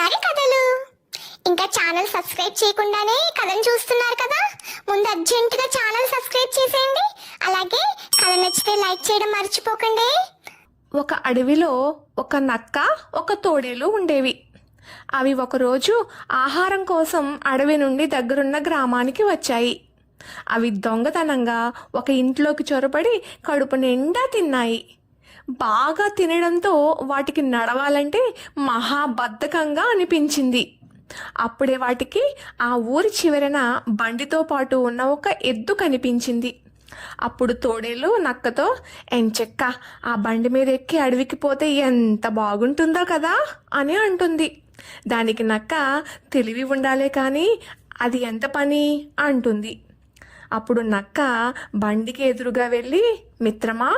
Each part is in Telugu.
గారి కథలు. ఇంకా ఛానల్ సబ్స్క్రైబ్ చేయకుండానే కథను చూస్తున్నారు కదా, ముందు అర్జెంటుగా ఛానల్ సబ్స్క్రైబ్ చేసేయండి. అలాగే కథ నచ్చితే లైక్ చేయడం మర్చిపోకండి. ఒక అడవిలో ఒక నక్క, ఒక తోడేలు ఉండేవి. అవి ఒకరోజు ఆహారం కోసం అడవి నుండి దగ్గరున్న గ్రామానికి వచ్చాయి. అవి దొంగతనంగా ఒక ఇంట్లోకి చొరబడి కడుపు నిండా తిన్నాయి. బాగా తినడంతో వాటికి నడవాలంటే మహాబద్ధకంగా అనిపించింది. అప్పుడే వాటికి ఆ ఊరి చివరన బండితో పాటు ఉన్న ఒక ఎద్దు కనిపించింది. అప్పుడు తోడేలు నక్కతో, ఎంచెక్క ఆ బండి మీద ఎక్కి అడవికి పోతే ఎంత బాగుంటుందో కదా అని అంటుంది. దానికి నక్క, తెలివి ఉండాలే కానీ అది ఎంత పని అంటుంది. అప్పుడు నక్క బండికి ఎదురుగా వెళ్ళి, మిత్రమా,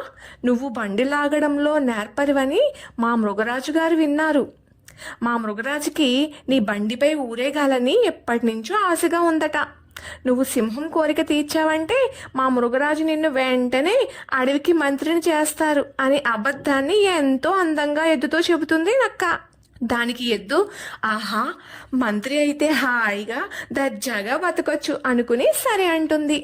నువ్వు బండి లాగడంలో నేర్పరివని మా మృగరాజు గారు విన్నారు. మా మృగరాజుకి నీ బండిపై ఊరేగాలని ఎప్పటి నుంచో ఆశగా ఉందట. నువ్వు సింహం కోరిక తీర్చావంటే మా మృగరాజు నిన్ను వెంటనే అడవికి మంత్రిని చేస్తారు అని అబద్ధాన్ని ఎంతో అందంగా ఎద్దుతో చెబుతుంది నక్క. దానికి ఎద్దు, ఆహా, మంత్రి అయితే హాయిగా దర్జాగా బతకొచ్చు అనుకుని సరే అంటుంది.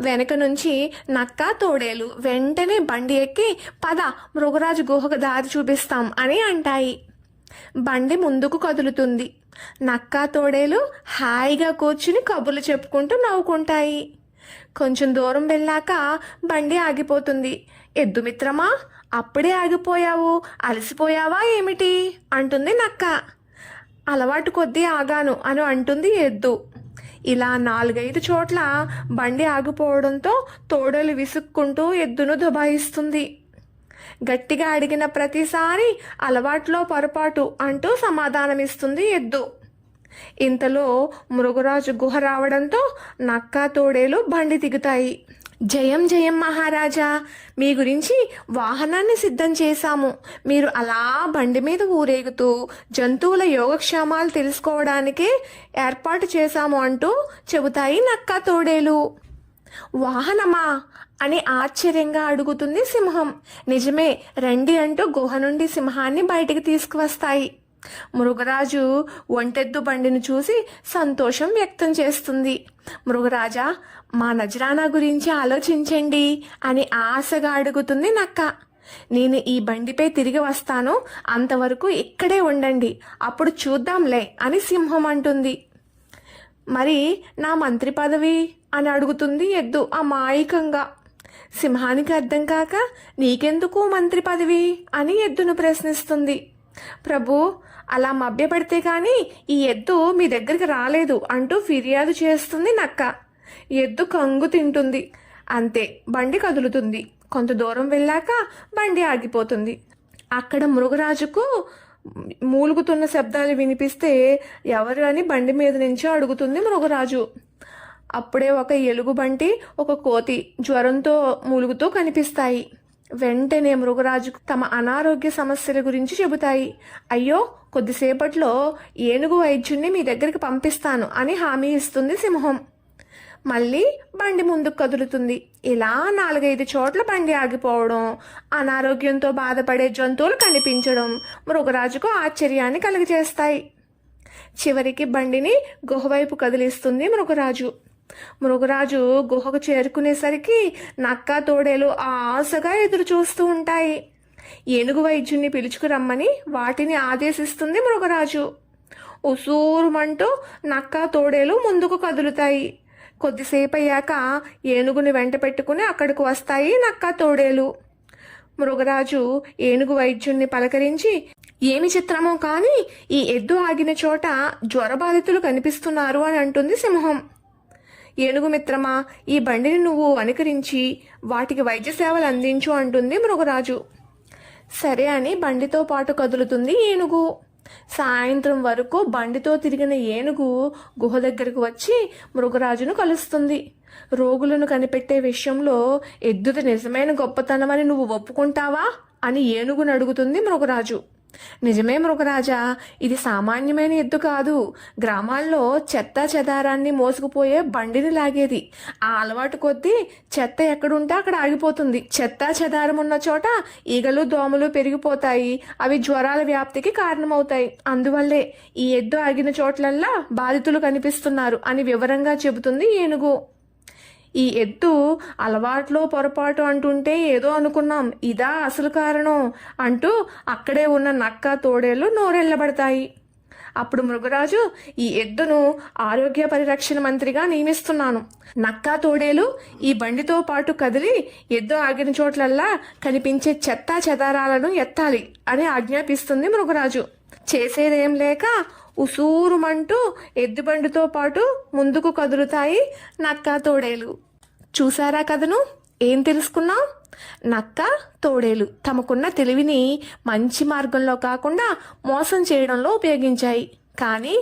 వెనక నుంచి నక్క తోడేలు వెంటనే బండి ఎక్కి, పద మృగరాజు గుహకు దారి చూపిస్తాం అని అంటాయి. బండి ముందుకు కదులుతుంది. నక్క తోడేలు హాయిగా కూర్చుని కబుర్లు చెప్పుకుంటూ నవ్వుకుంటాయి. కొంచెం దూరం వెళ్ళాక బండి ఆగిపోతుంది. ఎద్దు మిత్రమా, అప్పుడే ఆగిపోయావు, అలసిపోయావా ఏమిటి అంటుంది నక్క. అలవాటు కొద్దీ ఆగాను అని అంటుంది ఎద్దు. ఇలా 4-5 చోట్ల బండి ఆగిపోవడంతో తోడేలు విసుక్కుంటూ ఎద్దును దబాయిస్తుంది. గట్టిగా అడిగిన ప్రతిసారి అలవాట్లో పొరపాటు అంటూ సమాధానమిస్తుంది ఎద్దు. ఇంతలో మృగరాజు గుహ రావడంతో నక్క తోడేలు బండి దిగుతాయి. జయం జయం మహారాజా, మీ గురించి వాహనాన్ని సిద్ధం చేశాము. మీరు అలా బండి మీద ఊరేగుతూ జంతువుల యోగక్షేమాలు తెలుసుకోవడానికే ఏర్పాటు చేశాము అంటూ చెబుతాయి నక్క తోడేలు. వాహనమా అని ఆశ్చర్యంగా అడుగుతుంది సింహం. నిజమే, రండి అంటూ గుహ నుండి సింహాన్ని బయటికి తీసుకువస్తాయి. మృగరాజు ఒంటెద్దు బండిని చూసి సంతోషం వ్యక్తం చేస్తుంది. మృగరాజా, మా నజరానా గురించి ఆలోచించండి అని ఆశగా అడుగుతుంది నక్క. నేను ఈ బండిపై తిరిగి వస్తాను, అంతవరకు ఇక్కడే ఉండండి, అప్పుడు చూద్దాంలే అని సింహం అంటుంది. మరి నా మంత్రి పదవి అని అడుగుతుంది ఎద్దు అమాయకంగా. సింహానికి అర్థం కాక, నీకెందుకు మంత్రి పదవి అని ఎద్దును ప్రశ్నిస్తుంది. ప్రభు, అలా మభ్యపడితే కానీ ఈ ఎద్దు మీ దగ్గరికి రాలేదు అంటూ ఫిర్యాదు చేస్తుంది నక్క. ఎద్దు కంగు తింటుంది. అంతే, బండి కదులుతుంది. కొంత దూరం వెళ్ళాక బండి ఆగిపోతుంది. అక్కడ మృగరాజుకు మూలుగుతున్న శబ్దాలు వినిపిస్తే ఎవరు అని బండి మీద నుంచి అడుగుతుంది మృగరాజు. అప్పుడే ఒక ఎలుగుబంటి, ఒక కోతి జ్వరంతో మూలుగుతూ కనిపిస్తాయి. వెంటనే మృగరాజు తమ అనారోగ్య సమస్యల గురించి చెబుతాయి. అయ్యో, కొద్దిసేపట్లో ఏనుగు వైద్యుణ్ణి మీ దగ్గరికి పంపిస్తాను అని హామీ ఇస్తుంది సింహం. మళ్ళీ బండి ముందుకు కదులుతుంది. ఇలా 4-5 చోట్ల బండి ఆగిపోవడం, అనారోగ్యంతో బాధపడే జంతువులు కనిపించడం మృగరాజుకు ఆశ్చర్యాన్ని కలుగజేస్తాయి. చివరికి బండిని గుహవైపు కదిలిస్తుంది మృగరాజు. మృగరాజు గుహకు చేరుకునేసరికి నక్క తోడేలు ఆశగా ఎదురు చూస్తూ ఉంటాయి. ఏనుగు వైద్యుణ్ణి పిలుచుకురమ్మని వాటిని ఆదేశిస్తుంది మృగరాజు. ఉసూరుమంటూ నక్క తోడేలు ముందుకు కదులుతాయి. కొద్దిసేపు అయ్యాక ఏనుగుని వెంట పెట్టుకుని అక్కడికి వస్తాయి నక్క తోడేలు. మృగరాజు ఏనుగు వైద్యుణ్ణి పలకరించి, ఏమి చిత్రమో కానీ ఈ ఎద్దు ఆగిన చోట జ్వరబాధితులు కనిపిస్తున్నారు అని అంటుంది సింహం. ఏనుగు మిత్రమా, ఈ బండిని నువ్వు అనుకరించి వాటికి వైద్య సేవలు అందించు అంటుంది మృగరాజు. సరే అని బండితో పాటు కదులుతుంది ఏనుగు. సాయంత్రం వరకు బండితో తిరిగిన ఏనుగు గుహ దగ్గరకు వచ్చి మృగరాజును కలుస్తుంది. రోగులను కనిపెట్టే విషయంలో ఎద్దుది నిజమైన గొప్పతనమని నువ్వు ఒప్పుకుంటావా అని ఏనుగును అడుగుతుంది మృగరాజు. నిజమే మృగరాజా, ఇది సామాన్యమైన ఎద్దు కాదు. గ్రామాల్లో చెత్త చెదారాన్ని మోసుకుపోయే బండిని లాగేది. ఆ అలవాటు కొద్దీ చెత్త ఎక్కడుంటే అక్కడ ఆగిపోతుంది. చెత్త చెదారం ఉన్న చోట ఈగలు దోమలు పెరిగిపోతాయి. అవి జ్వరాల వ్యాప్తికి కారణమవుతాయి. అందువల్లే ఈ ఎద్దు ఆగిన చోట్లల్లా బాధితులు కనిపిస్తున్నారు అని వివరంగా చెబుతుంది ఏనుగు. ఈ ఎద్దు అలవాట్లో పొరపాటు అంటుంటే ఏదో అనుకున్నాం, ఇదా అసలు కారణం అంటూ అక్కడే ఉన్న నక్క తోడేళ్లు నోరెళ్లబడతాయి. అప్పుడు మృగరాజు, ఈ ఎద్దును ఆరోగ్య పరిరక్షణ మంత్రిగా నియమిస్తున్నాను. నక్క తోడేలు ఈ బండితో పాటు కదిలి ఎద్దు ఆగిన చోట్లల్లా కనిపించే చెత్తా చెదారాలను ఎత్తాలి అని ఆజ్ఞాపిస్తుంది మృగరాజు. చేసేదేం లేక ఉసూరుమంటూ ఎద్దుబండితో పాటు ముందుకు కదులుతాయి నక్క తోడేలు. చూసారా కథను? ఏం తెలుసుకున్నాం? నక్క తోడేలు తమకున్న తెలివిని మంచి మార్గంలో కాకుండా మోసం చేయడంలో ఉపయోగించాయి. కానీ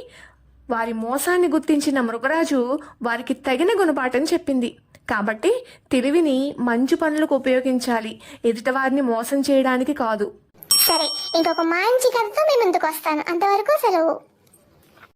వారి మోసాన్ని గుర్తించిన మృగరాజు వారికి తగిన గుణపాఠం చెప్పింది. కాబట్టి తెలివిని మంచి పనులకు ఉపయోగించాలి, ఎదుటివారిని మోసం చేయడానికి కాదు. సరే, ఇంకొక మంచి కథతో మీ ముందుకు వస్తాను. అంతవరకు సెలవు.